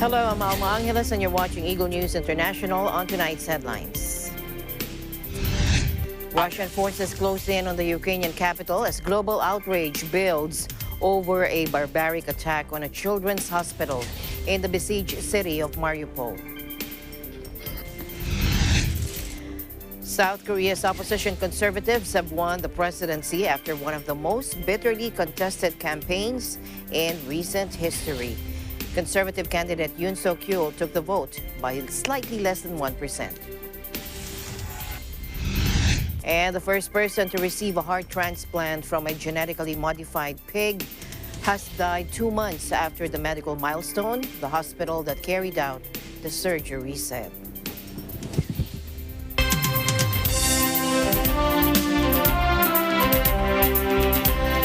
Hello, I'm Alma Angeles and you're watching Eagle News International. On tonight's headlines. Russian forces close in on the Ukrainian capital as global outrage builds over a barbaric attack on a children's hospital in the besieged city of Mariupol. South Korea's opposition conservatives have won the presidency after one of the most bitterly contested campaigns in recent history. Conservative candidate Yoon Suk-yeol took the vote by slightly less than 1%. And the first person to receive a heart transplant from a genetically modified pig has died 2 months after the medical milestone, the hospital that carried out the surgery said.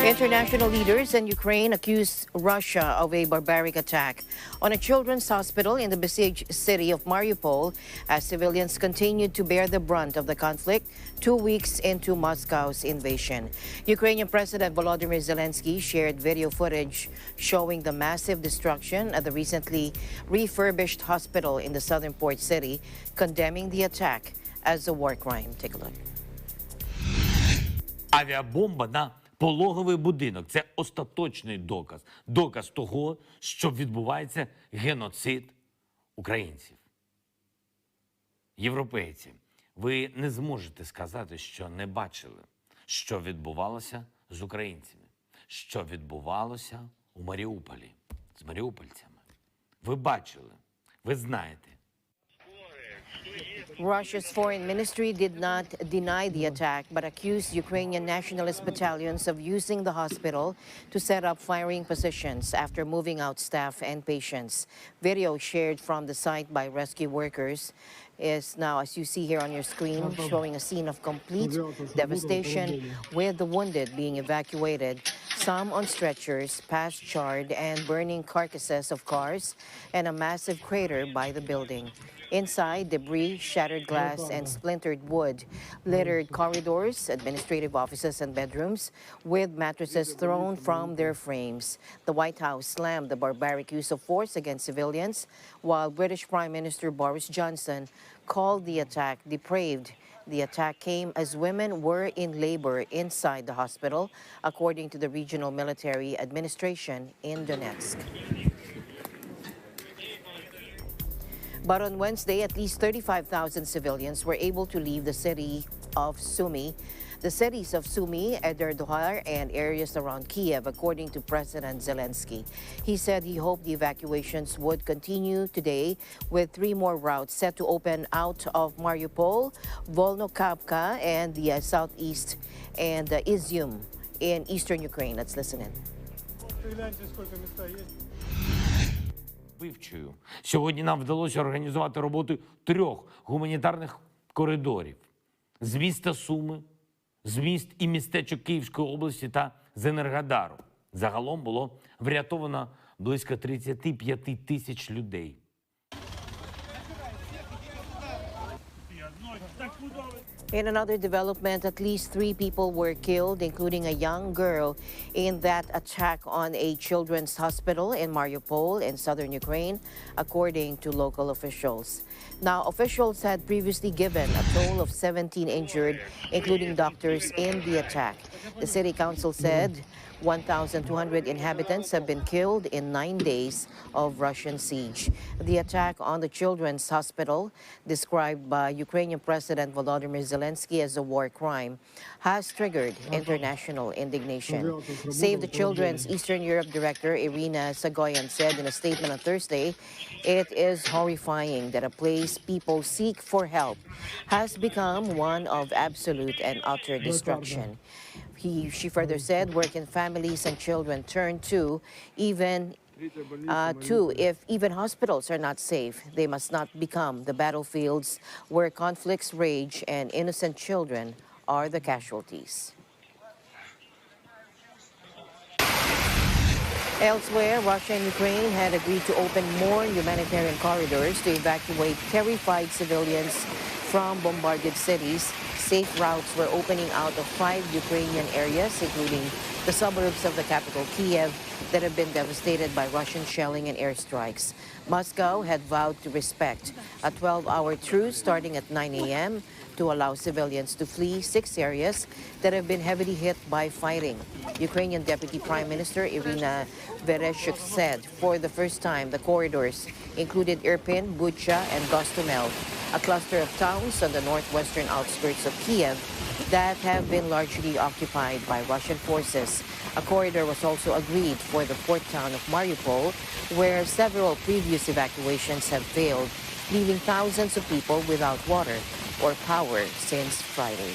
International leaders in Ukraine accuse Russia of a barbaric attack on a children's hospital in the besieged city of Mariupol as civilians continued to bear the brunt of the conflict 2 weeks into Moscow's invasion. Ukrainian President Volodymyr Zelensky shared video footage showing the massive destruction at the recently refurbished hospital in the southern port city, condemning the attack as a war crime. Take a look. Авіабомба на пологовий будинок – це остаточний доказ. Доказ того, що відбувається геноцид українців. Європейці, ви не зможете сказати, що не бачили, що відбувалося з українцями, що відбувалося у Маріуполі з маріупольцями. Ви бачили, ви знаєте. Russia's foreign ministry did not deny the attack, but accused Ukrainian nationalist battalions of using the hospital to set up firing positions after moving out staff and patients. Video shared from the site by rescue workers is now, as you see here on your screen, showing a scene of complete devastation with the wounded being evacuated, some on stretchers, past charred and burning carcasses of cars, and a massive crater by the building. Inside, debris, shattered glass, and splintered wood littered corridors, administrative offices, and bedrooms, with mattresses thrown from their frames. The White House slammed the barbaric use of force against civilians, while British Prime Minister Boris Johnson called the attack depraved. The attack came as women were in labor inside the hospital, according to the regional military administration in Donetsk. But on Wednesday, at least 35,000 civilians were able to leave the city of Sumy, the cities of Sumy, Ederdohar, and areas around Kiev, according to President Zelensky. He said he hoped the evacuations would continue today, with 3 more routes set to open out of Mariupol, Volnovakha, and the southeast, and Izium in eastern Ukraine. Let's listen in. Вивчую. Сьогодні нам вдалося організувати роботу 3 гуманітарних коридорів з міста Суми, з міст і містечок Київської області та з Енергодару. Загалом було врятовано близько 35 тисяч людей. In another development, at least 3 people were killed, including a young girl, in that attack on a children's hospital in Mariupol in southern Ukraine, according to local officials. Now, officials had previously given a toll of 17 injured, including doctors, in the attack. The city council said 1,200 inhabitants have been killed in 9 days of Russian siege. The attack on the children's hospital, described by Ukrainian President Volodymyr Zelensky as a war crime, has triggered international indignation. Save the Children's Eastern Europe Director Irina Sagoyan said in a statement on Thursday, "It is horrifying that a place people seek for help has become one of absolute and utter destruction." She further said working families and children turn to if even hospitals are not safe, they must not become the battlefields where conflicts rage and innocent children are the casualties. Elsewhere, Russia and Ukraine had agreed to open more humanitarian corridors to evacuate terrified civilians from bombarded cities. Safe routes were opening out of 5 Ukrainian areas, including the suburbs of the capital, Kiev, that have been devastated by Russian shelling and airstrikes. Moscow had vowed to respect a 12-hour truce starting at 9 a.m. to allow civilians to flee 6 areas that have been heavily hit by fighting. Ukrainian Deputy Prime Minister Irina Vereshchuk said for the first time the corridors included Irpin, Bucha, and Gostomel, a cluster of towns on the northwestern outskirts of Kiev that have been largely occupied by Russian forces. A corridor was also agreed for the port town of Mariupol, where several previous evacuations have failed, leaving thousands of people without water or power since Friday.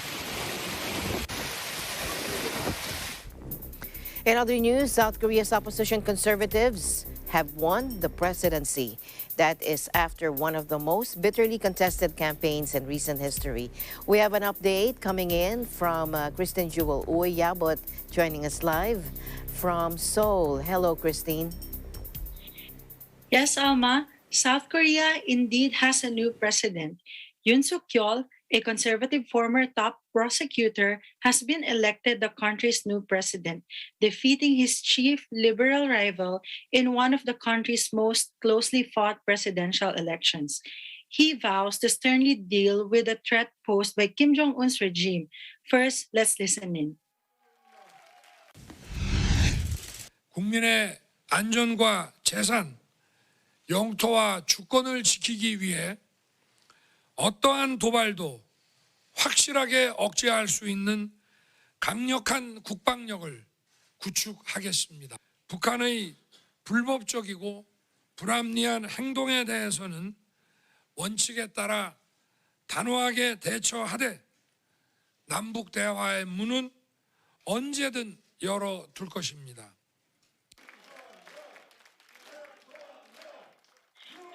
In other news, South Korea's opposition conservatives have won the presidency. That is after one of the most bitterly contested campaigns in recent history. We have an update coming in from Christine Jewel Uyabot joining us live from Seoul. Hello, Christine. Yes, Alma, South Korea indeed has a new president. Yoon Suk-yeol, a conservative former top prosecutor, has been elected the country's new president, defeating his chief liberal rival in one of the country's most closely fought presidential elections. He vows to sternly deal with the threat posed by Kim Jong-un's regime. First, let's listen in. 국민의 안전과 재산, 영토와 주권을 지키기 위해 어떠한 도발도 확실하게 억제할 수 있는 강력한 국방력을 구축하겠습니다. 북한의 불법적이고 불합리한 행동에 대해서는 원칙에 따라 단호하게 대처하되 남북 대화의 문은 언제든 열어둘 것입니다.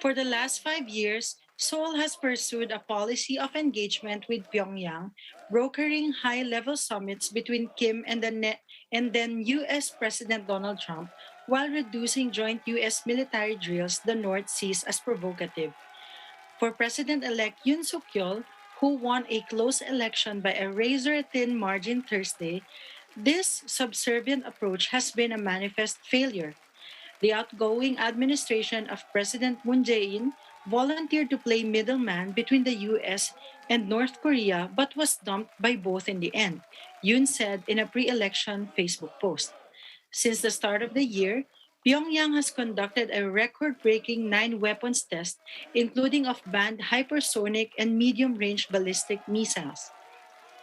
For the last 5 years, Seoul has pursued a policy of engagement with Pyongyang, brokering high-level summits between Kim and then U.S. President Donald Trump, while reducing joint U.S. military drills the North sees as provocative. For President-elect Yoon Suk-yeol, who won a close election by a razor-thin margin Thursday, this subservient approach has been a manifest failure. The outgoing administration of President Moon Jae-in volunteered to play middleman between the U.S. and North Korea but was dumped by both in the end, Yoon said in a pre-election Facebook post. Since the start of the year, Pyongyang has conducted a record-breaking 9 weapons test, including of banned hypersonic and medium-range ballistic missiles.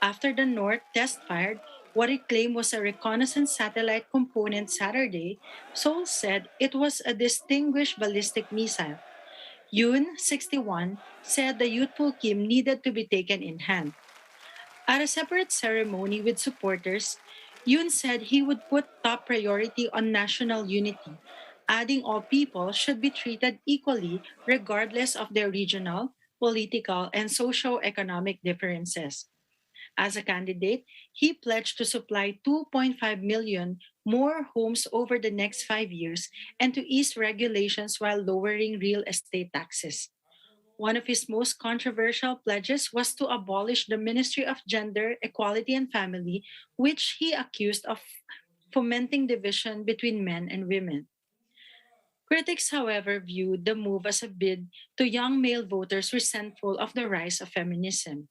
After the North test-fired what it claimed was a reconnaissance satellite component Saturday, Seoul said it was a distinguished ballistic missile. Yoon, 61, said the youthful Kim needed to be taken in hand. At a separate ceremony with supporters, Yoon said he would put top priority on national unity, adding all people should be treated equally regardless of their regional, political, and socio-economic differences. As a candidate, he pledged to supply 2.5 million more homes over the next 5 years and to ease regulations while lowering real estate taxes. One of his most controversial pledges was to abolish the Ministry of Gender, Equality and Family, which he accused of fomenting division between men and women. Critics, however, viewed the move as a bid to young male voters resentful of the rise of feminism.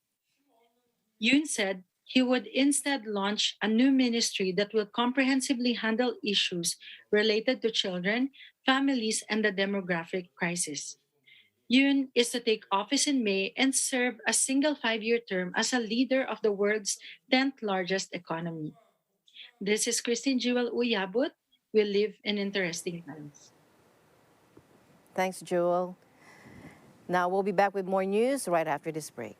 Yoon said he would instead launch a new ministry that will comprehensively handle issues related to children, families, and the demographic crisis. Yoon is to take office in May and serve a single 5-year term as a leader of the world's 10th largest economy. This is Christine Jewel Uyabut. We live in interesting times. Thanks, Jewel. Now we'll be back with more news right after this break.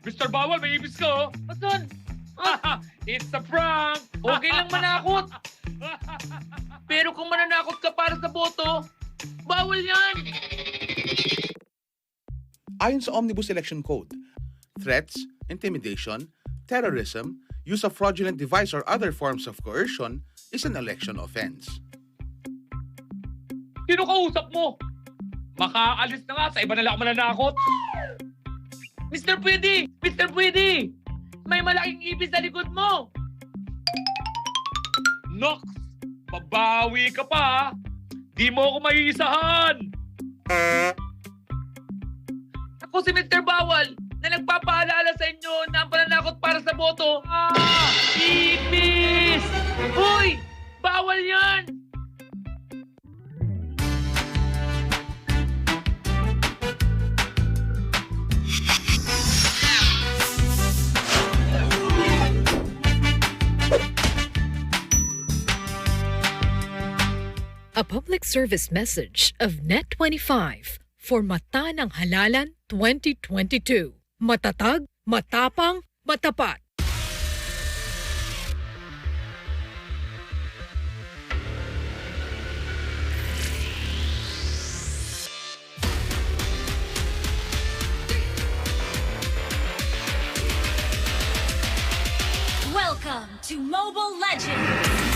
Mr. Bawal, may ibis ka, oh. Asan? It's a prank! Okay lang manakot. Pero kung mananakot ka para sa boto, bawal yan! Ayon sa Omnibus Election Code, threats, intimidation, terrorism, use of fraudulent device or other forms of coercion is an election offense. Sino kausap mo? Makaalis na nga, sa iba na lang ako mananakot. Mr. Pwede! Mr. Pwede! May malaking ibis sa likod mo! Nox! Babawi ka pa, ha? Di mo ako maiisahan! Ako si Mr. Bawal na nagpapaalala sa inyo na ang pananakot para sa boto. Ibis! Uy! Bawal yan! A public service message of Net25 for Mata ng Halalan 2022. Matatag, matapang, matapat. Welcome to Mobile Legends!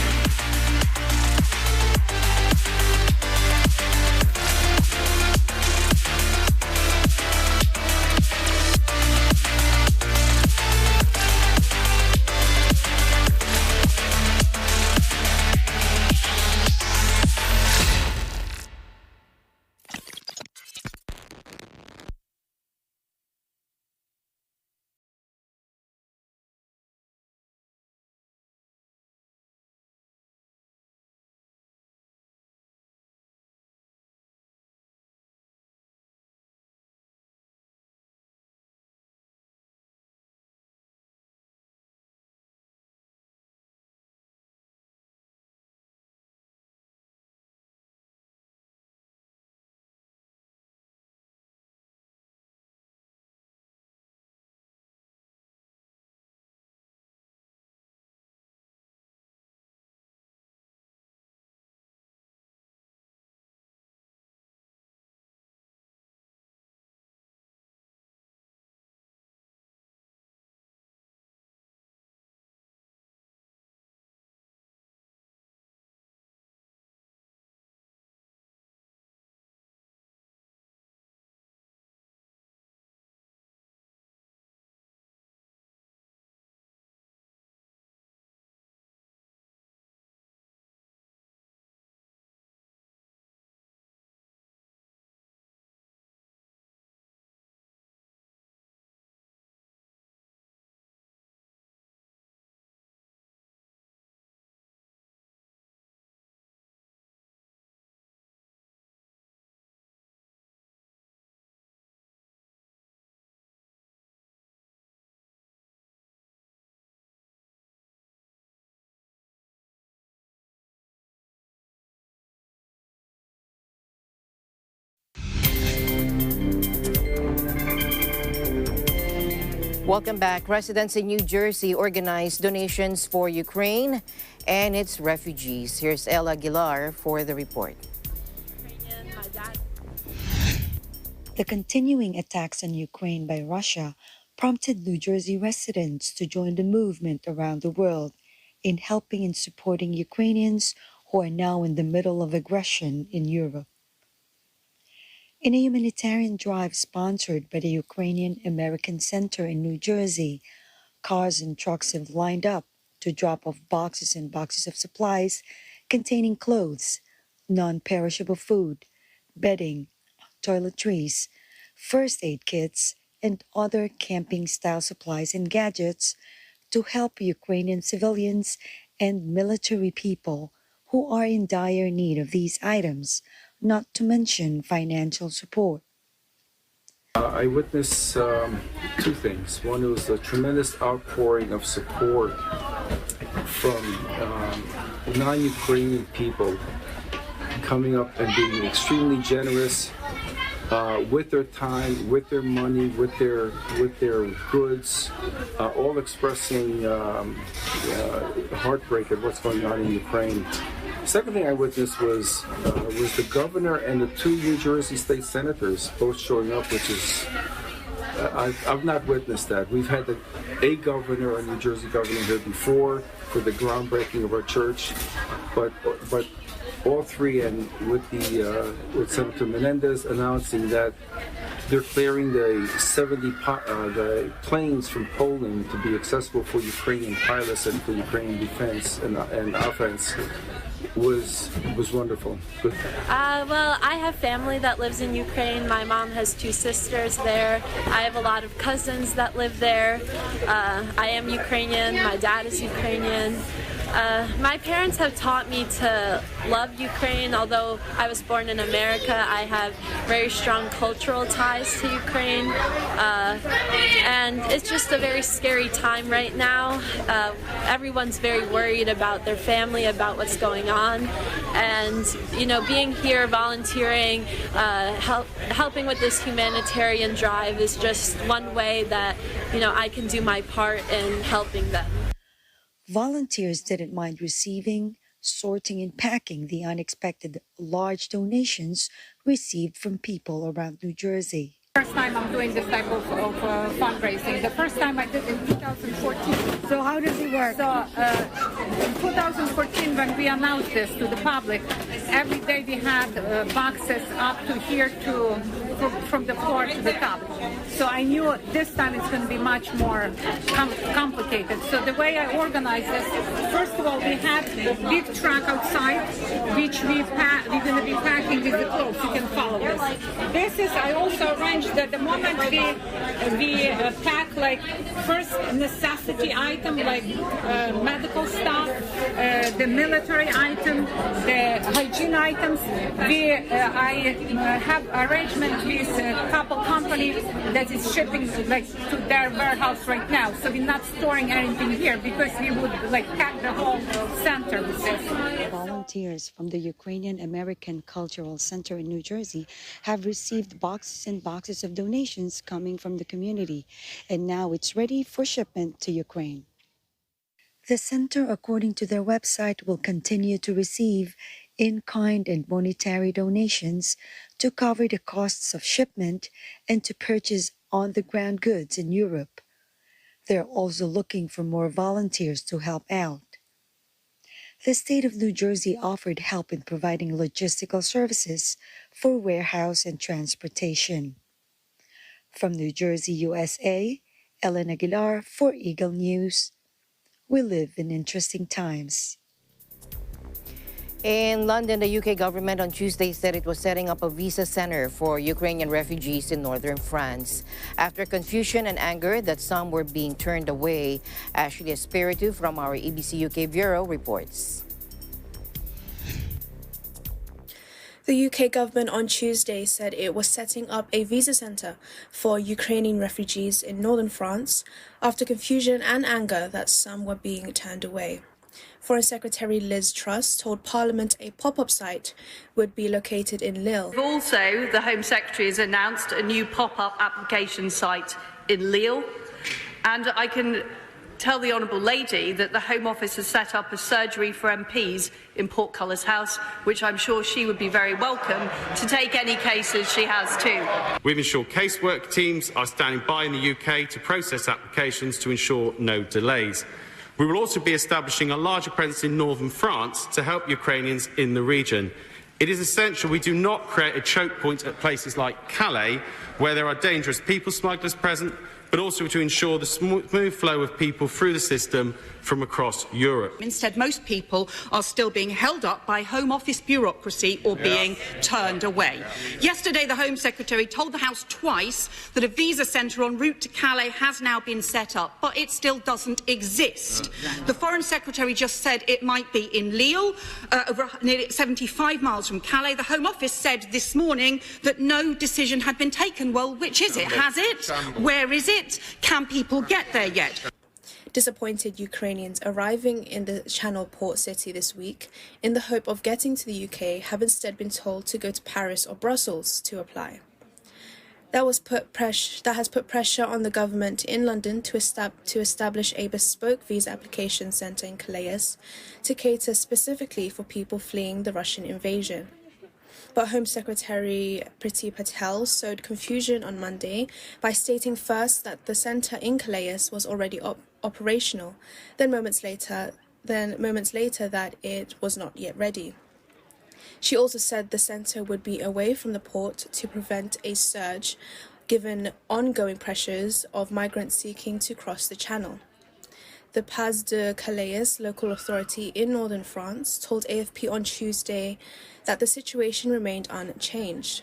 Welcome back. Residents in New Jersey organized donations for Ukraine and its refugees. Here's Ella Aguilar for the report. The continuing attacks on Ukraine by Russia prompted New Jersey residents to join the movement around the world in helping and supporting Ukrainians who are now in the middle of aggression in Europe. In a humanitarian drive sponsored by the Ukrainian American Center in New Jersey, cars and trucks have lined up to drop off boxes and boxes of supplies containing clothes, non-perishable food, bedding, toiletries, first aid kits, and other camping-style supplies and gadgets to help Ukrainian civilians and military people who are in dire need of these items, not to mention financial support. I witnessed two things. One was a tremendous outpouring of support from non-Ukrainian people coming up and being extremely generous with their time, with their money, with their goods, all expressing heartbreak at what's going on in Ukraine. Second thing I witnessed was the governor and the 2 New Jersey state senators both showing up, which is I've not witnessed that. We've had a governor, a New Jersey governor here before for the groundbreaking of our church, but all 3, and with Senator Menendez announcing that they're clearing the 70 the planes from Poland to be accessible for Ukrainian pilots and for Ukrainian defense and offense was wonderful. Good. Well, I have family that lives in Ukraine. My mom has 2 sisters there. I have a lot of cousins that live there. I am Ukrainian. My dad is Ukrainian. My parents have taught me to love Ukraine. Although I was born in America, I have very strong cultural ties to Ukraine. And it's just a very scary time right now. Everyone's very worried about their family, about what's going on. And, you know, being here, volunteering, helping with this humanitarian drive is just one way that, you know, I can do my part in helping them. Volunteers didn't mind receiving, sorting, and packing the unexpected large donations received from people around New Jersey. First time I'm doing this type of fundraising. The first time I did in 2014. So how does it work? So in 2014, when we announced this to the public, every day we had boxes up to here from the floor to the top. So I knew this time it's going to be much more complicated. So the way I organized this, first of all, we had a big truck outside, which we're going to be packing with the clothes. You can follow this. This is, I also arranged that the moment we pack like first necessity item like medical stuff, the military item, the hygiene items, I have arrangement with a couple companies that is shipping like to their warehouse right now. So we're not storing anything here because we would like pack the whole center with this. Volunteers from the Ukrainian American Cultural Center in New Jersey have received boxes and boxes of donations coming from the community, and now it's ready for shipment to Ukraine. The center, according to their website, will continue to receive in-kind and monetary donations to cover the costs of shipment and to purchase on-the-ground goods in Europe. They're also looking for more volunteers to help out. The state of New Jersey offered help in providing logistical services for warehouse and transportation. From New Jersey, USA, Ellen Aguilar for Eagle News. We live in interesting times. In London, the UK government on Tuesday said it was setting up a visa center for Ukrainian refugees in northern France. After confusion and anger that some were being turned away, Ashley Espiritu from our ABC UK Bureau reports. The UK government on Tuesday said it was setting up a visa centre for Ukrainian refugees in northern France after confusion and anger that some were being turned away. Foreign Secretary Liz Truss told Parliament a pop-up site would be located in Lille. Also, the Home Secretary has announced a new pop-up application site in Lille, and I can tell the Honourable Lady that the Home Office has set up a surgery for MPs in Portcullis House, which I'm sure she would be very welcome to take any cases she has too. We've ensured casework teams are standing by in the UK to process applications to ensure no delays. We will also be establishing a larger presence in northern France to help Ukrainians in the region. It is essential we do not create a choke point at places like Calais, where there are dangerous people smugglers present, but also to ensure the smooth flow of people through the system from across Europe. Instead, most people are still being held up by Home Office bureaucracy or being turned away. Yesterday, the Home Secretary told the House twice that a visa centre en route to Calais has now been set up, but it still doesn't exist. The Foreign Secretary just said it might be in Lille, over nearly 75 miles from Calais. The Home Office said this morning that no decision had been taken. Well, which is it? Has it? Where is it? Can people get there yet? Disappointed Ukrainians arriving in the Channel port city this week in the hope of getting to the UK have instead been told to go to Paris or Brussels to apply. That has put pressure on the government in London to establish a bespoke visa application centre in Calais to cater specifically for people fleeing the Russian invasion. But Home Secretary Priti Patel sowed confusion on Monday by stating first that the centre in Calais was already operational, then moments later that it was not yet ready. She also said the centre would be away from the port to prevent a surge, given ongoing pressures of migrants seeking to cross the channel. The Pas de Calais local authority in northern France told AFP on Tuesday that the situation remained unchanged.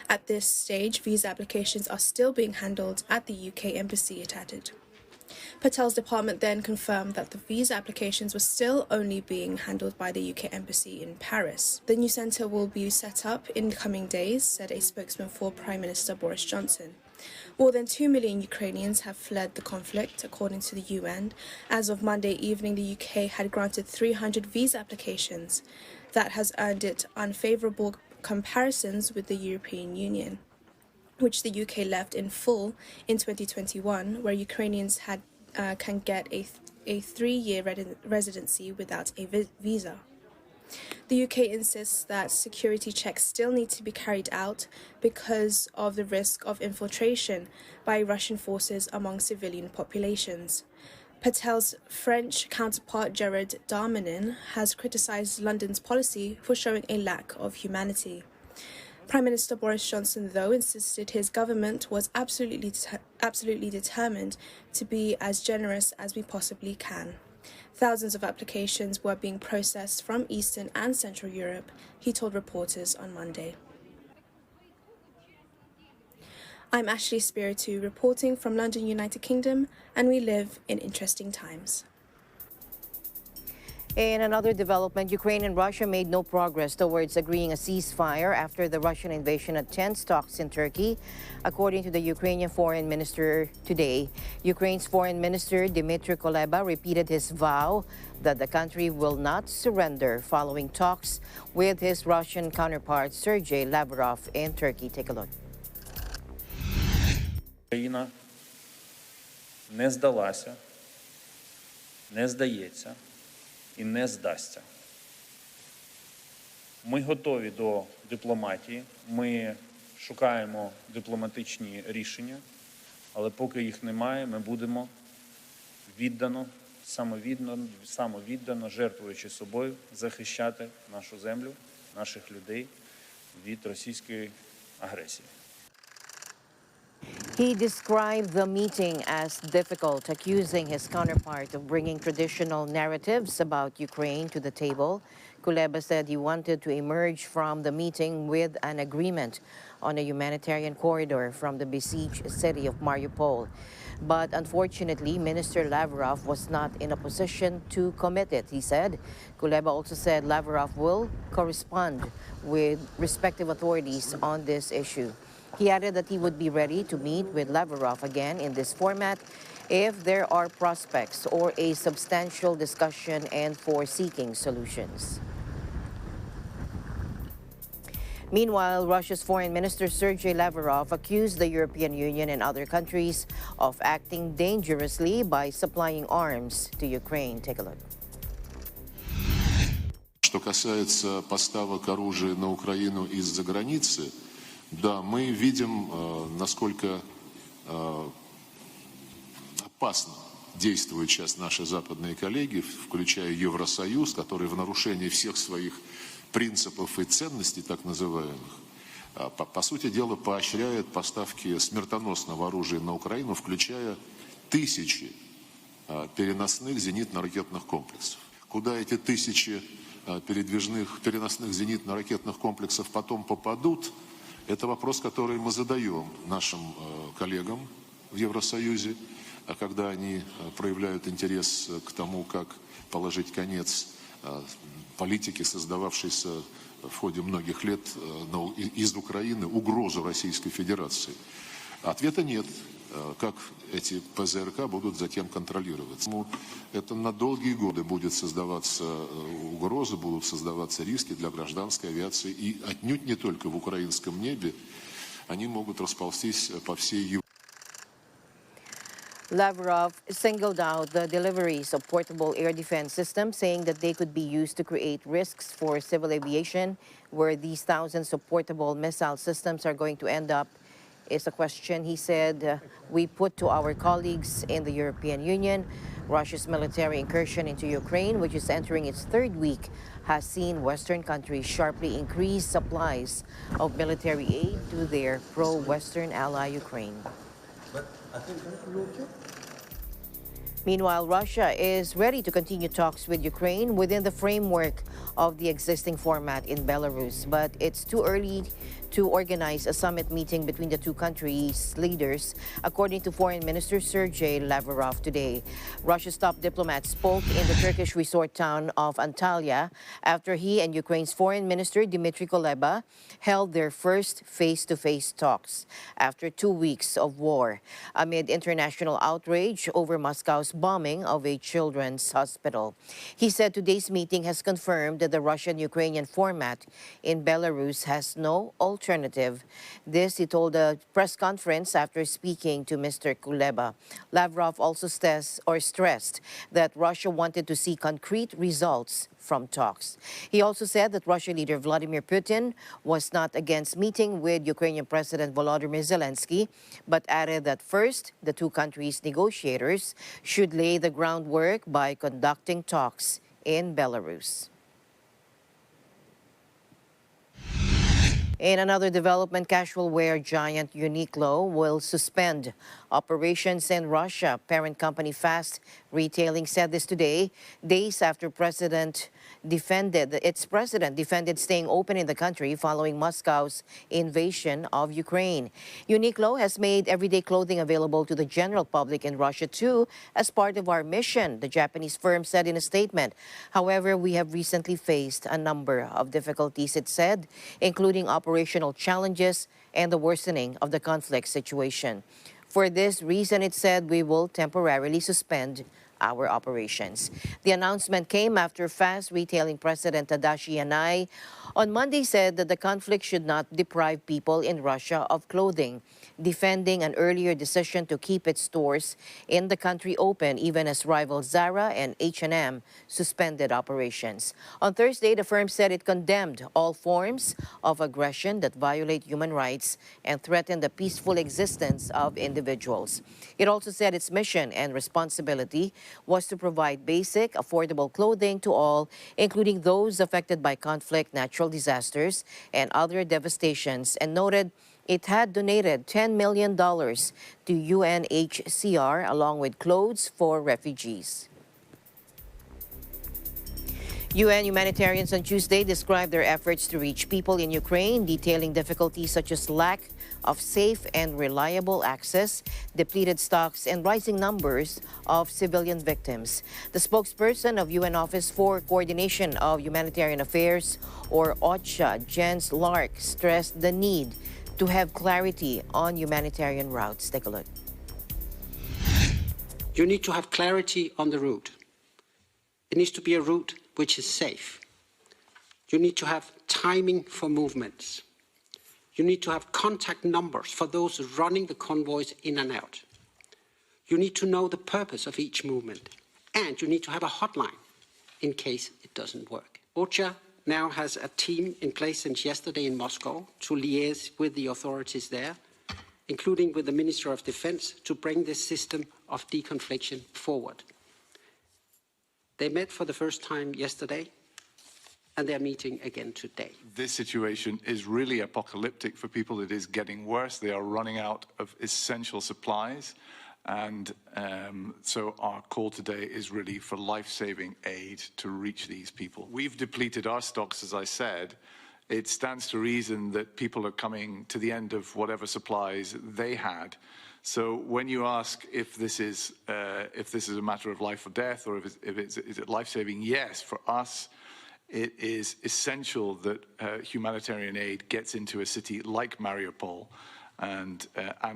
At this stage, visa applications are still being handled at the UK embassy, it added. Patel's department then confirmed that the visa applications were still only being handled by the UK embassy in Paris. The new centre will be set up in the coming days, said a spokesman for Prime Minister Boris Johnson. More than 2 million Ukrainians have fled the conflict, according to the UN. As of Monday evening, the UK had granted 300 visa applications. That has earned it unfavourable comparisons with the European Union, which the UK left in full in 2021, where Ukrainians can get a 3-year residency without a visa. The UK insists that security checks still need to be carried out because of the risk of infiltration by Russian forces among civilian populations. Patel's French counterpart Gerard Darmanin has criticised London's policy for showing a lack of humanity. Prime Minister Boris Johnson, though, insisted his government was absolutely determined to be as generous as we possibly can. Thousands of applications were being processed from Eastern and Central Europe, he told reporters on Monday. I'm Ashley Spiritu, reporting from London, United Kingdom, and we live in interesting times. In another development, Ukraine and Russia made no progress towards agreeing a ceasefire after the Russian invasion at tense talks in Turkey. According to the Ukrainian foreign minister today, Ukraine's foreign minister Dmytro Kuleba repeated his vow that the country will not surrender following talks with his Russian counterpart Sergei Lavrov in Turkey. Take a look. Україна не здалася, не здається і не здасться. Ми готові до дипломатії, ми шукаємо дипломатичні рішення, але поки їх немає, ми будемо самовіддано, жертвуючи собою, захищати нашу землю, наших людей від російської агресії. He described the meeting as difficult, accusing his counterpart of bringing traditional narratives about Ukraine to the table. Kuleba said he wanted to emerge from the meeting with an agreement on a humanitarian corridor from the besieged city of Mariupol. But unfortunately, Minister Lavrov was not in a position to commit it, he said. Kuleba also said Lavrov will correspond with respective authorities on this issue. He added that he would be ready to meet with Lavrov again in this format if there are prospects or a substantial discussion and for seeking solutions. Meanwhile, Russia's Foreign Minister Sergei Lavrov accused the European Union and other countries of acting dangerously by supplying arms to Ukraine. Take a look. Что касается поставок оружия на Украину из-за границы, да, мы видим, насколько опасно действуют сейчас наши западные коллеги, включая Евросоюз, который в нарушении всех своих принципов и ценностей, так называемых, по сути дела поощряет поставки смертоносного оружия на Украину, включая тысячи переносных зенитно-ракетных комплексов. Куда эти тысячи переносных зенитно-ракетных комплексов потом попадут, это вопрос, который мы задаем нашим коллегам в Евросоюзе, когда они проявляют интерес к тому, как положить конец политике, создававшейся в ходе многих лет из Украины угрозу Российской Федерации. Ответа нет, как эти ПЗРК будут затем контролироваться. Это на долгие годы будет создаваться угрозы, будут создаваться риски для гражданской авиации и отнюдь не только в украинском небе, они могут расползтись по всей Европе. Lavrov singled out the deliveries of portable air defense systems, saying that they could be used to create risks for civil aviation. Where these thousands of portable missile systems are going to end up is a question, he said, we put to our colleagues in the European Union. Russia's military incursion into Ukraine, which is entering its third week, has seen Western countries sharply increase supplies of military aid to their pro-Western ally Ukraine. Meanwhile, Russia is ready to continue talks with Ukraine within the framework of the existing format in Belarus, but it's too early to organize a summit meeting between the two countries' leaders, according to Foreign Minister Sergei Lavrov today. Russia's top diplomat spoke in the Turkish resort town of Antalya after he and Ukraine's Foreign Minister Dmitry Kuleba held their first face-to-face talks after 2 weeks of war, amid international outrage over Moscow's bombing of a children's hospital. He said today's meeting has confirmed that the Russian-Ukrainian format in Belarus has no alternative. This, he told a press conference after speaking to Mr. Kuleba. Lavrov also stressed that Russia wanted to see concrete results from talks. He also said that Russian leader Vladimir Putin was not against meeting with Ukrainian President Volodymyr Zelensky, but added that first, the two countries' negotiators should lay the groundwork by conducting talks in Belarus. In another development, casual wear giant Uniqlo will suspend operations in Russia. Parent company Fast Retailing said this today, days after its president defended staying open in the country following Moscow's invasion of Ukraine. Uniqlo has made everyday clothing available to the general public in Russia too, as part of our mission, the Japanese firm said in a statement. However, we have recently faced a number of difficulties, it said, including operational challenges and the worsening of the conflict situation. For this reason, it said, we will temporarily suspend our operations. The announcement came after Fast Retailing President Tadashi Yanai on Monday said that the conflict should not deprive people in Russia of clothing, defending an earlier decision to keep its stores in the country open even as rivals Zara and H&M suspended operations. On Thursday, the firm said it condemned all forms of aggression that violate human rights and threaten the peaceful existence of individuals. It also said its mission and responsibility was to provide basic, affordable clothing to all, including those affected by conflict, natural disasters, and other devastations, and noted it had donated $10 million to UNHCR along with clothes for refugees. UN humanitarians on Tuesday described their efforts to reach people in Ukraine, detailing difficulties such as lack of safe and reliable access, depleted stocks, and rising numbers of civilian victims. The spokesperson of UN Office for Coordination of Humanitarian Affairs, or OCHA, Jens Lark, stressed the need to have clarity on humanitarian routes. Take a look. You need to have clarity on the route. It needs to be a route which is safe. You need to have timing for movements. You need to have contact numbers for those running the convoys in and out. You need to know the purpose of each movement. And you need to have a hotline in case it doesn't work. OCHA now has a team in place since yesterday in Moscow to liaise with the authorities there, including with the Minister of Defense, to bring this system of deconfliction forward. They met for the first time yesterday, and they're meeting again today. This situation is really apocalyptic for people. It is getting worse. They are running out of essential supplies. And so our call today is really for life-saving aid to reach these people. We've depleted our stocks, as I said. It stands to reason that people are coming to the end of whatever supplies they had. So when you ask if this is a matter of life or death, or is it life-saving, yes, for us, it is essential that humanitarian aid gets into a city like Mariupol and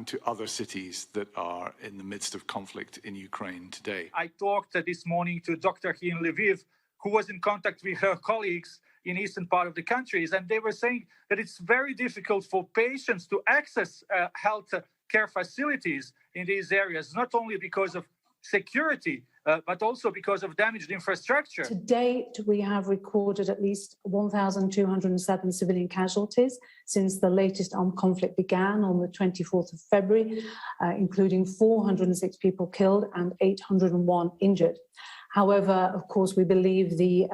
to other cities that are in the midst of conflict in Ukraine today. I talked this morning to a doctor here in Lviv who was in contact with her colleagues in eastern part of the countries, and they were saying that it's very difficult for patients to access health care facilities in these areas, not only because of security, but also because of damaged infrastructure. To date, we have recorded at least 1,207 civilian casualties since the latest armed conflict began on the 24th of February, including 406 people killed and 801 injured. However, of course, we believe the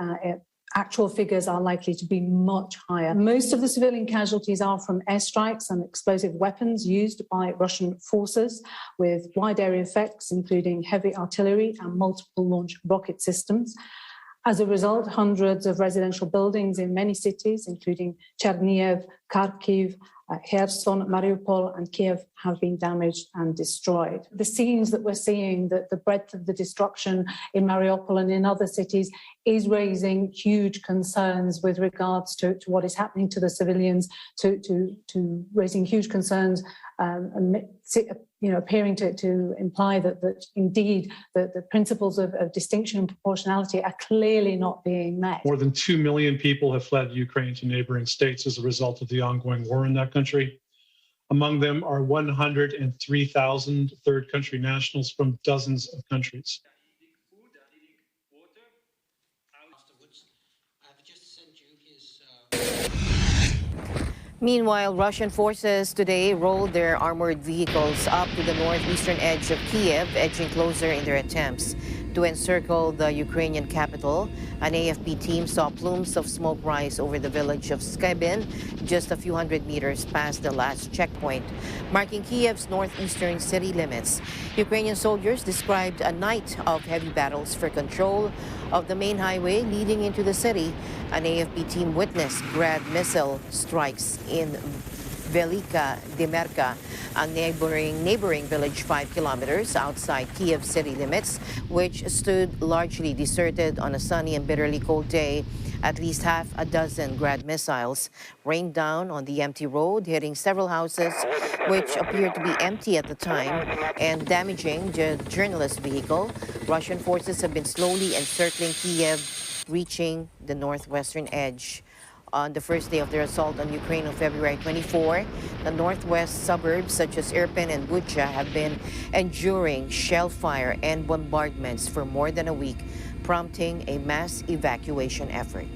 actual figures are likely to be much higher. Most of the civilian casualties are from airstrikes and explosive weapons used by Russian forces with wide area effects, including heavy artillery and multiple launch rocket systems. As a result, hundreds of residential buildings in many cities, including Chernihiv, Kharkiv, Kherson, Mariupol and Kiev have been damaged and destroyed. The scenes that we're seeing, the breadth of the destruction in Mariupol and in other cities is raising huge concerns with regards to what is happening to the civilians, to raising huge concerns, appearing to imply that indeed the principles of distinction and proportionality are clearly not being met. More than 2 million people have fled Ukraine to neighboring states as a result of the ongoing war in that country. Among them are 103,000 third country nationals from dozens of countries. Meanwhile, Russian forces today rolled their armored vehicles up to the northeastern edge of Kiev, edging closer in their attempts to encircle the Ukrainian capital. An AFP team saw plumes of smoke rise over the village of Skybin, just a few hundred meters past the last checkpoint, marking Kiev's northeastern city limits. Ukrainian soldiers described a night of heavy battles for control of the main highway leading into the city. An AFP team witnessed Grad missile strikes in Velika Demerka, a neighboring village 5 kilometers outside Kiev city limits, which stood largely deserted on a sunny and bitterly cold day. At least half a dozen Grad missiles rained down on the empty road, hitting several houses, which appeared to be empty at the time, and damaging the journalist vehicle. Russian forces have been slowly encircling Kiev, reaching the northwestern edge. On the first day of their assault on Ukraine on February 24, the northwest suburbs such as Irpin and Bucha have been enduring shell fire and bombardments for more than a week, prompting a mass evacuation effort.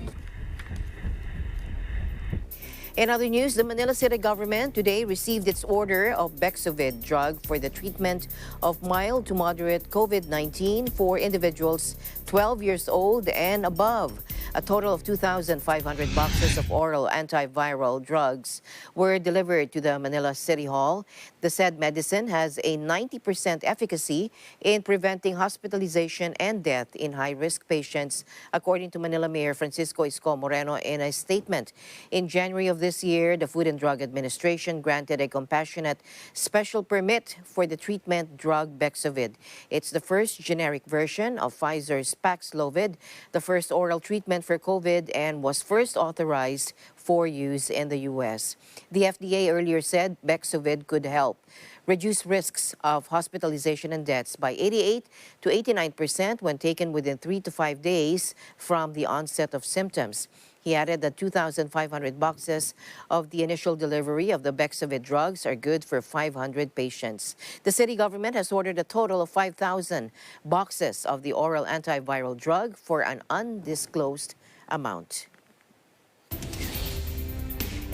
In other news, the Manila city government today received its order of bexavid drug for the treatment of mild to moderate COVID-19 for individuals 12 years old and above. A total of 2,500 boxes of oral antiviral drugs were delivered to the Manila City Hall. The said medicine has a 90% efficacy in preventing hospitalization and death in high-risk patients, according to Manila Mayor Francisco Isko Moreno in a statement. In January of this year, the Food and Drug Administration granted a compassionate special permit for the treatment drug bexavid. It's the first generic version of Pfizer's Paxlovid, the first oral treatment for COVID, and was first authorized for use in the U.S. The FDA earlier said bexavid could help reduce risks of hospitalization and deaths by 88 to 89% when taken within 3 to 5 days from the onset of symptoms. He added that 2,500 boxes of the initial delivery of the bexavid drugs are good for 500 patients. The city government has ordered a total of 5,000 boxes of the oral antiviral drug for an undisclosed amount.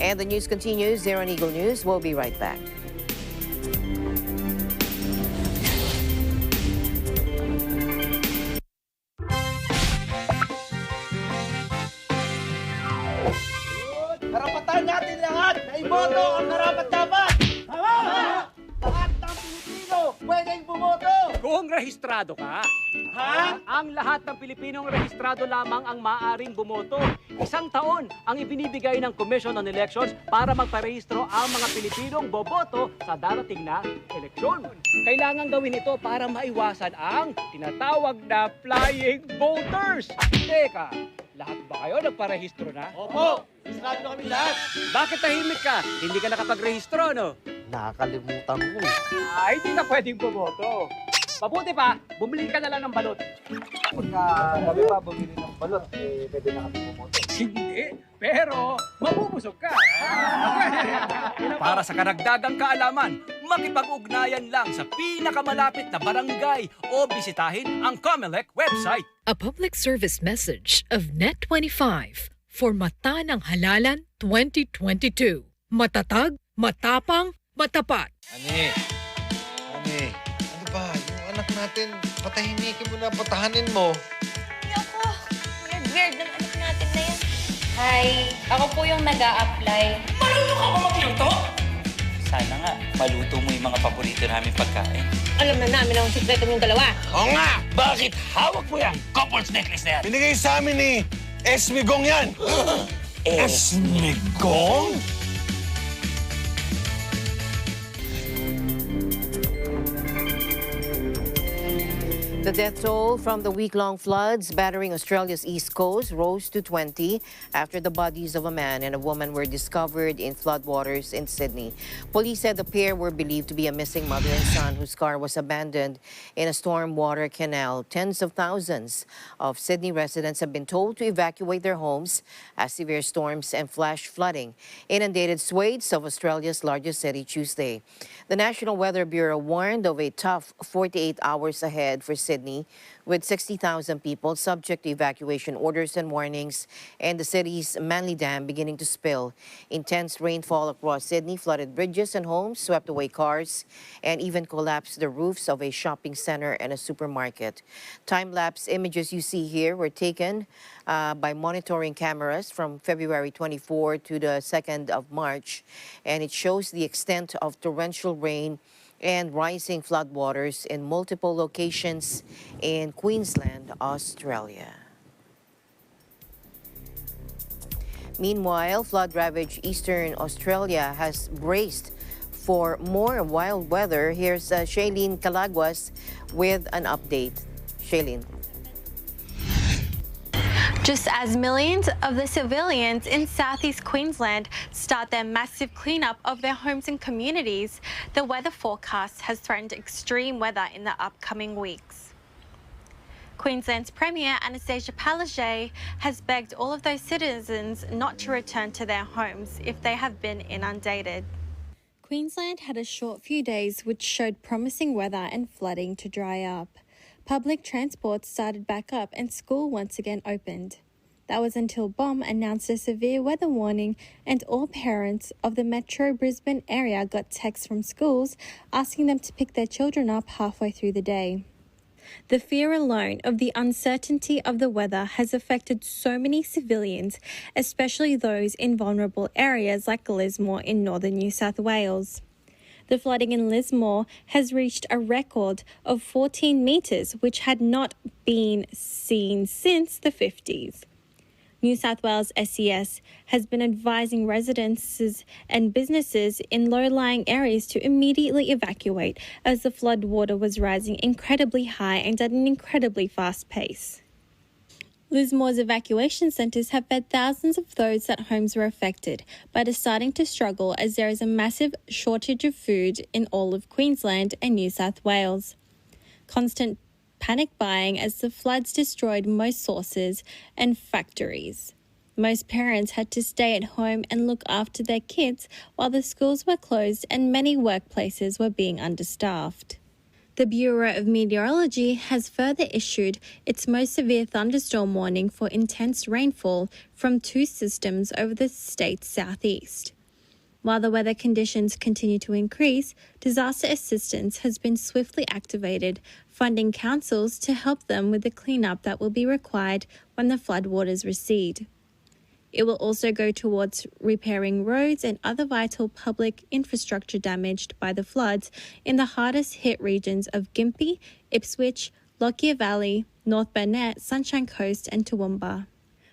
And the news continues here on Eagle News. We'll be right back. Karapatan natin lahat na iboto ang karapat-dapat! Tama! Lahat ng Pilipino pwedeng bumoto! Kung rehistrado ka. Ha? Ang lahat ng Pilipinong rehistrado lamang ang maaaring bumoto. 1 taon ang ibinibigay ng Commission on Elections para magparehistro ang mga Pilipinong boboto sa darating na eleksyon. Kailangan gawin ito para maiwasan ang tinatawag na flying voters. Teka, lahat ba kayo nagparehistro na? Opo! Rehistrado na kami lahat! Bakit tahimik ka? Hindi ka nakapagrehistro, no? Nakakalimutan ko. Hindi ka pwedeng bumoto. Mabuti pa, bumili ka na lang ng balot. Pagka kami pa bumili ng balot, pwede na kami bumoto. Hindi, pero mabubusog ka. Para sa karagdagang kaalaman, makipag-ugnayan lang sa pinakamalapit na barangay o bisitahin ang COMELEC website. A public service message of Net25 for Mata ng Halalan 2022. Matatag, matapang, matapat. Ani, ano ba? Yung anak natin, patahimikin mo na, patahanin mo. Ayoko. Weird ng anak natin na yan. Hi, ako po yung nag-a-apply. Marunong ka ba magluto? Sana nga, maluto mo yung mga paborito namin pagkain. Alam na namin ang sikreto ng dalawa. Oo nga! Bakit hawak mo yan? Couple's necklace na yan. Binigay sa amin ni Esmigong yan. Esmigong? The death toll from the week-long floods battering Australia's east coast rose to 20 after the bodies of a man and a woman were discovered in floodwaters in Sydney. Police said the pair were believed to be a missing mother and son whose car was abandoned in a stormwater canal. Tens of thousands of Sydney residents have been told to evacuate their homes as severe storms and flash flooding inundated swathes of Australia's largest city Tuesday. The National Weather Bureau warned of a tough 48 hours ahead for Sydney, with 60,000 people subject to evacuation orders and warnings, and the city's Manly Dam beginning to spill. Intense rainfall across Sydney flooded bridges and homes, swept away cars, and even collapsed the roofs of a shopping center and a supermarket. Time-lapse images you see here were taken by monitoring cameras from February 24 to the 2nd of March, and it shows the extent of torrential rain and rising floodwaters in multiple locations in Queensland, Australia. Meanwhile, flood-ravaged eastern Australia has braced for more wild weather. Here's Shailene Calaguas with an update. Shailene. Just as millions of the civilians in southeast Queensland start their massive cleanup of their homes and communities, the weather forecast has threatened extreme weather in the upcoming weeks. Queensland's Premier Anastasia Palaszczuk has begged all of those citizens not to return to their homes if they have been inundated. Queensland had a short few days which showed promising weather and flooding to dry up. Public transport started back up and school once again opened. That was until BOM announced a severe weather warning and all parents of the Metro Brisbane area got texts from schools asking them to pick their children up halfway through the day. The fear alone of the uncertainty of the weather has affected so many civilians, especially those in vulnerable areas like Lismore in northern New South Wales. The flooding in Lismore has reached a record of 14 metres, which had not been seen since the 50s. New South Wales SES has been advising residents and businesses in low-lying areas to immediately evacuate as the flood water was rising incredibly high and at an incredibly fast pace. Lismore's evacuation centres have fed thousands of those that homes were affected, but are starting to struggle as there is a massive shortage of food in all of Queensland and New South Wales. Constant panic buying as the floods destroyed most sources and factories. Most parents had to stay at home and look after their kids while the schools were closed and many workplaces were being understaffed. The Bureau of Meteorology has further issued its most severe thunderstorm warning for intense rainfall from 2 systems over the state's southeast. While the weather conditions continue to increase, disaster assistance has been swiftly activated, funding councils to help them with the cleanup that will be required when the floodwaters recede. It will also go towards repairing roads and other vital public infrastructure damaged by the floods in the hardest hit regions of Gympie, Ipswich, Lockyer Valley, North Burnett, Sunshine Coast and Toowoomba.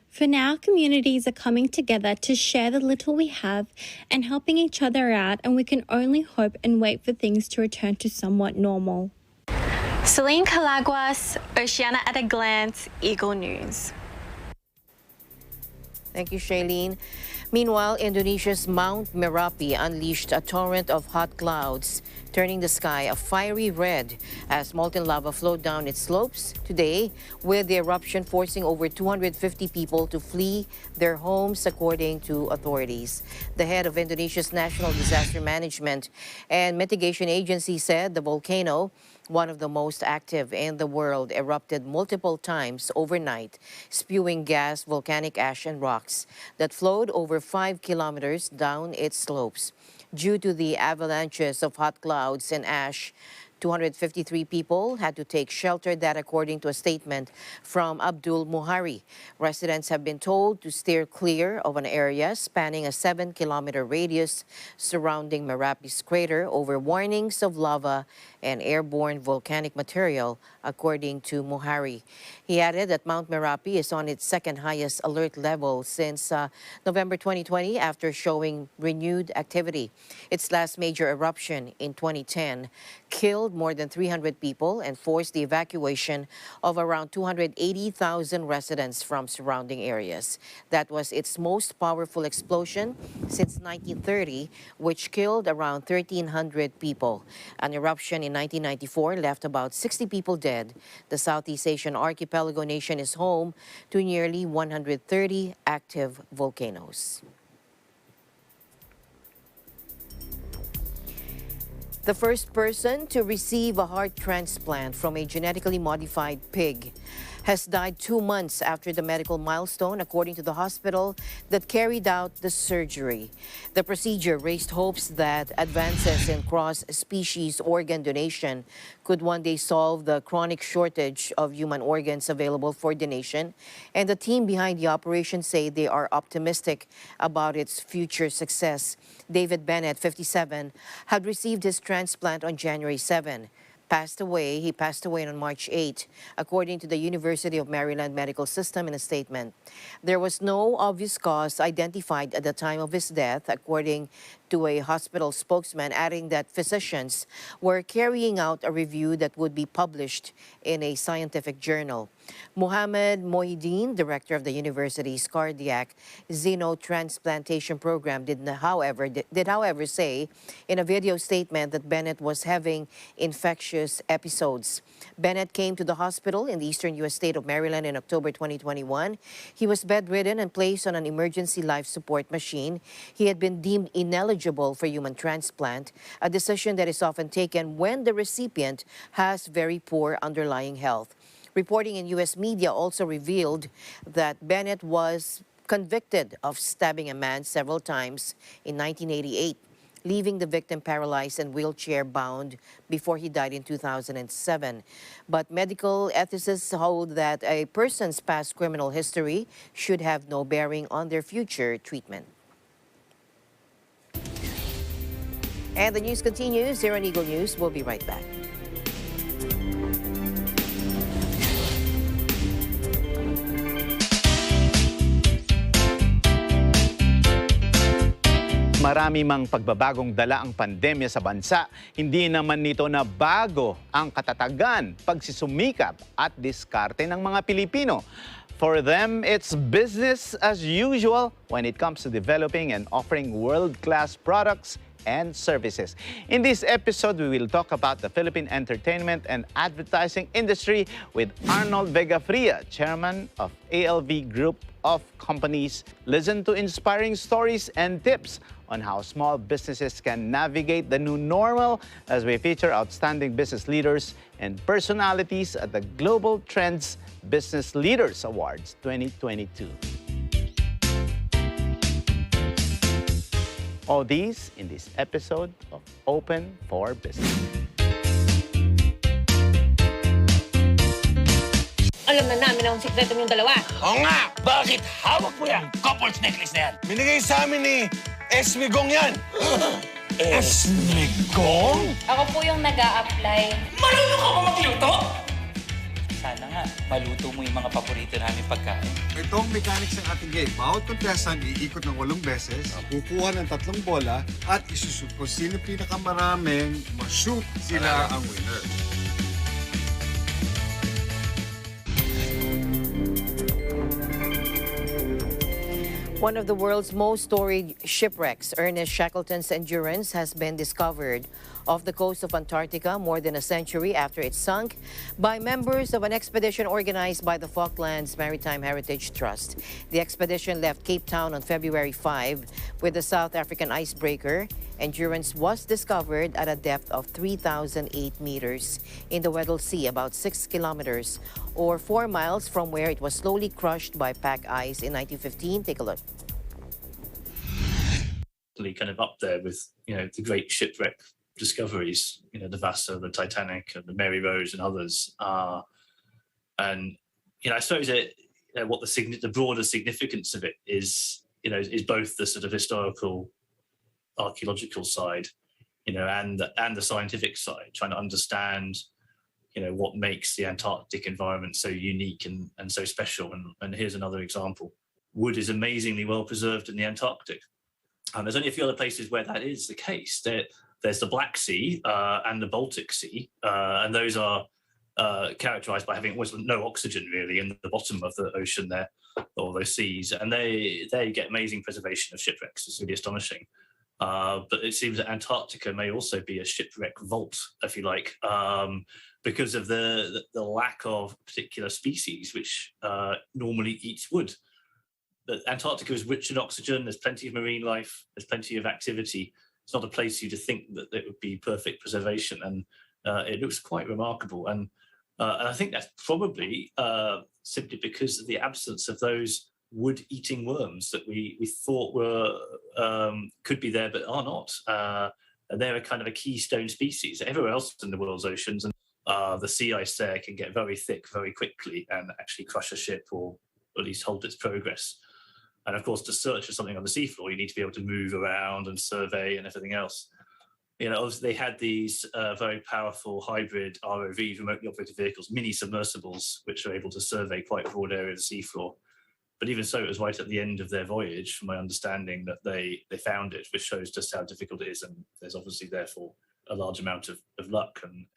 For now, communities are coming together to share the little we have and helping each other out, and we can only hope and wait for things to return to somewhat normal. Celine Calaguas, Oceania at a Glance, Eagle News. Thank you, Shailene. Meanwhile, Indonesia's Mount Merapi unleashed a torrent of hot clouds, turning the sky a fiery red as molten lava flowed down its slopes today, with the eruption forcing over 250 people to flee their homes, according to authorities. The head of Indonesia's National Disaster Management and Mitigation Agency said the volcano, one of the most active in the world, erupted multiple times overnight, spewing gas, volcanic ash, and rocks that flowed over 5 kilometers down its slopes. Due to the avalanches of hot clouds and ash, 253 people had to take shelter, that according to a statement from Abdul Muhari. Residents have been told to steer clear of an area spanning a 7-kilometer radius surrounding Merapi's crater over warnings of lava and airborne volcanic material, according to Muhari. He added that Mount Merapi is on its second highest alert level since November 2020 after showing renewed activity. Its last major eruption in 2010 killed more than 300 people and forced the evacuation of around 280,000 residents from surrounding areas. That was its most powerful explosion since 1930, which killed around 1,300 people. An eruption in 1994 left about 60 people dead. The Southeast Asian archipelago nation is home to nearly 130 active volcanoes. The first person to receive a heart transplant from a genetically modified pig has died 2 months after the medical milestone, according to the hospital that carried out the surgery. The procedure raised hopes that advances in cross-species organ donation could one day solve the chronic shortage of human organs available for donation, and the team behind the operation say they are optimistic about its future success. David Bennett, 57, had received his transplant on January 7. He passed away on March 8, according to the University of Maryland Medical System in a statement. There was no obvious cause identified at the time of his death, according to a hospital spokesman, adding that physicians were carrying out a review that would be published in a scientific journal. Mohammed Mohiddin, director of the university's cardiac xenotransplantation program, did however say in a video statement that Bennett was having infectious episodes. Bennett came to the hospital in the eastern U.S. state of Maryland in October 2021. He was bedridden and placed on an emergency life support machine. He had been deemed ineligible for human transplant, a decision that is often taken when the recipient has very poor underlying health. Reporting in U.S. media also revealed that Bennett was convicted of stabbing a man several times in 1988, leaving the victim paralyzed and wheelchair-bound before he died in 2007. But medical ethicists hold that a person's past criminal history should have no bearing on their future treatment. And the news continues here on Eagle News. We'll be right back. Marami mang pagbabagong dala ang pandemya sa bansa, hindi naman nito na bago ang katatagan, pagsisumikap at diskarte ng mga Pilipino. For them, it's business as usual when it comes to developing and offering world-class products and services. In this episode, we will talk about the Philippine entertainment and advertising industry with Arnold Vegafria, chairman of ALV Group of Companies. Listen to inspiring stories and tips on how small businesses can navigate the new normal as we feature outstanding business leaders and personalities at the Global Trends Business Leaders Awards 2022. All these in this episode of Open for Business. Alam na namin ang sikreto niyong dalawa. Oo nga! Bakit hawak mo yan? Couple's necklace na yan. Binigay sa amin ni Esmigong yan. Esmigong? Ako po yung nag-a-apply. Marunong ka ba magluto? Sana nga, maluto mo yung mga paborito namin pagkain. Itong mechanics ng ating game. Bawat contestant iikot ng 8 beses, kukuha ng 3 bola, at isushoot kung sino pinakamaraming ma-shoot sila ang winner. One of the world's most storied shipwrecks, Ernest Shackleton's Endurance, has been discovered off the coast of Antarctica more than a century after it sunk by members of an expedition organized by the Falklands Maritime Heritage Trust. The expedition left Cape Town on February 5 with the South African icebreaker. Endurance was discovered at a depth of 3,008 meters in the Weddell Sea, about 6 kilometers or 4 miles from where it was slowly crushed by pack ice in 1915. Take a look. Kind of up there with, the great shipwreck discoveries, the Vasa, the Titanic, and the Mary Rose, and others. And I suppose what the broader significance of it is both the sort of historical, archaeological side, and the scientific side, trying to understand, what makes the Antarctic environment so unique and so special. And here's another example. Wood is amazingly well preserved in the Antarctic. And there's only a few other places where that is the case. There's the Black Sea and the Baltic Sea, and those are characterized by having almost no oxygen really in the bottom of the ocean there, or those seas, and they get amazing preservation of shipwrecks. It's really astonishing. But it seems that Antarctica may also be a shipwreck vault, if you like, because of the lack of particular species which normally eats wood. Antarctica is rich in oxygen, there's plenty of marine life, there's plenty of activity. It's not a place for you to think that it would be perfect preservation, and it looks quite remarkable. And I think that's probably simply because of the absence of those wood-eating worms that we thought were could be there but are not. And they're a kind of a keystone species. Everywhere else in the world's oceans, and the sea ice there can get very thick very quickly and actually crush a ship or at least halt its progress. And of course, to search for something on the seafloor, you need to be able to move around and survey and everything else. Obviously they had these very powerful hybrid ROVs, remotely operated vehicles, mini submersibles, which are able to survey quite a broad area of the seafloor. But even so, it was right at the end of their voyage, from my understanding, that they found it, which shows just how difficult it is. And there's obviously, therefore, a large amount of luck. And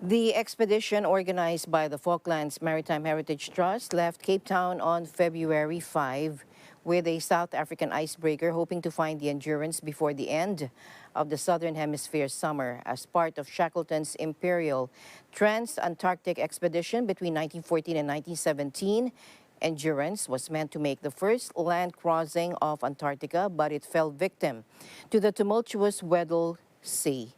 The expedition organized by the Falklands Maritime Heritage Trust left Cape Town on February 5 with a South African icebreaker, hoping to find the Endurance before the end of the Southern Hemisphere summer as part of Shackleton's Imperial Trans-Antarctic Expedition between 1914 and 1917. Endurance was meant to make the first land crossing of Antarctica, but it fell victim to the tumultuous Weddell Sea.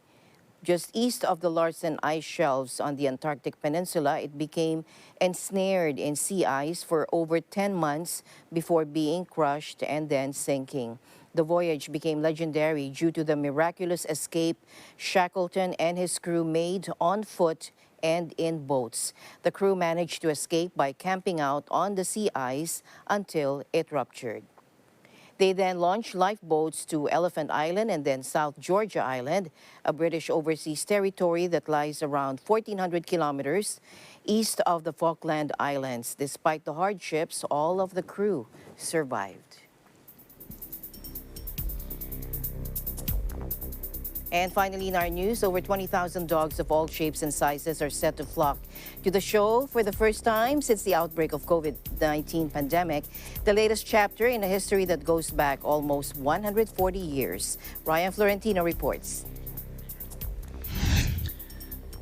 Just east of the Larsen ice shelves on the Antarctic Peninsula, it became ensnared in sea ice for over 10 months before being crushed and then sinking. The voyage became legendary due to the miraculous escape Shackleton and his crew made on foot and in boats. The crew managed to escape by camping out on the sea ice until it ruptured. They then launched lifeboats to Elephant Island and then South Georgia Island, a British overseas territory that lies around 1,400 kilometers east of the Falkland Islands. Despite the hardships, all of the crew survived. And finally, in our news, over 20,000 dogs of all shapes and sizes are set to flock to the show for the first time since the outbreak of COVID-19 pandemic, the latest chapter in a history that goes back almost 140 years. Ryan Florentino reports.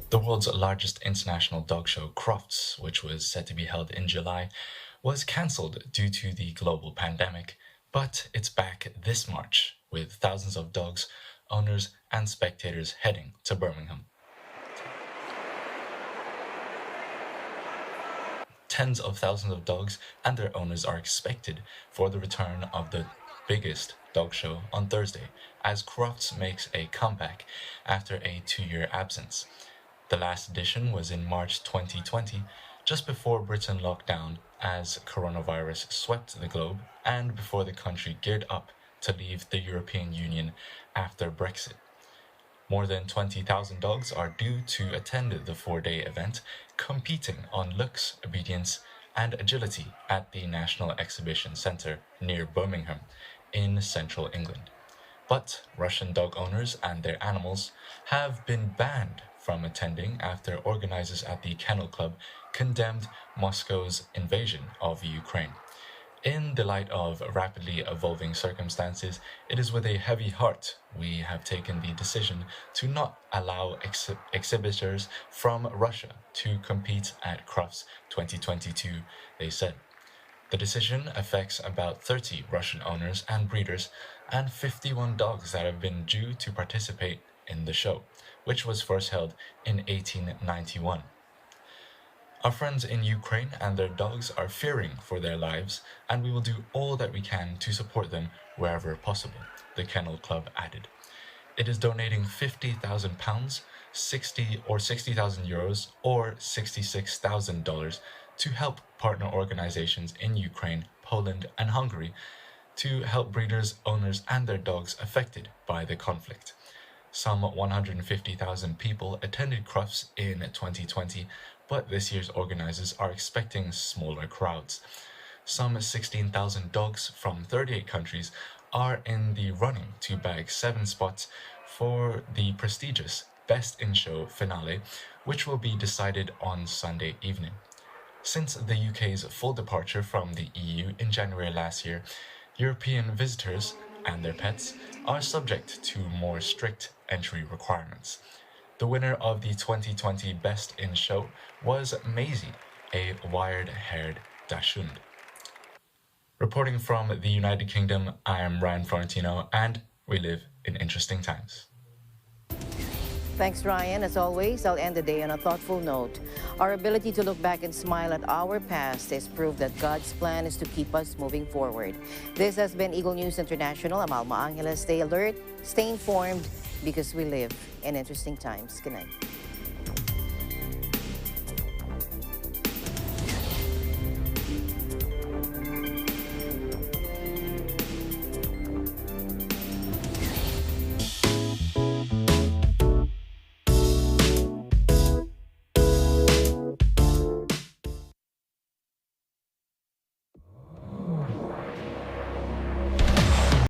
The world's largest international dog show, Crofts, which was set to be held in July, was cancelled due to the global pandemic, but it's back this March with thousands of dogs, owners and spectators heading to Birmingham. Tens of thousands of dogs and their owners are expected for the return of the biggest dog show on Thursday, as Crofts makes a comeback after a 2-year absence. The last edition was in March 2020, just before Britain locked down as coronavirus swept the globe and before the country geared up to leave the European Union after Brexit. More than 20,000 dogs are due to attend the 4-day event, competing on looks, obedience, and agility at the National Exhibition Centre near Birmingham in central England. But Russian dog owners and their animals have been banned from attending after organisers at the Kennel Club condemned Moscow's invasion of Ukraine. In the light of rapidly evolving circumstances, it is with a heavy heart we have taken the decision to not allow exhibitors from Russia to compete at Crufts 2022, they said. The decision affects about 30 Russian owners and breeders and 51 dogs that have been due to participate in the show, which was first held in 1891. Our friends in Ukraine and their dogs are fearing for their lives, and we will do all that we can to support them wherever possible, the Kennel Club added. It is donating £50,000, 60,000 euros, or $66,000 to help partner organizations in Ukraine, Poland, and Hungary to help breeders, owners, and their dogs affected by the conflict. Some 150,000 people attended Crufts in 2020, but this year's organizers are expecting smaller crowds. Some 16,000 dogs from 38 countries are in the running to bag 7 spots for the prestigious Best in Show finale, which will be decided on Sunday evening. Since the UK's full departure from the EU in January last year, European visitors and their pets are subject to more strict entry requirements. The winner of the 2020 Best in Show was Maisie, a wire-haired dachshund. Reporting from the United Kingdom, I am Ryan Florentino, and we live in interesting times. Thanks, Ryan. As always, I'll end the day on a thoughtful note. Our ability to look back and smile at our past is proof that God's plan is to keep us moving forward. This has been Eagle News International. I'm Alma Angeles. Stay alert, stay informed, because we live in interesting times. Good night.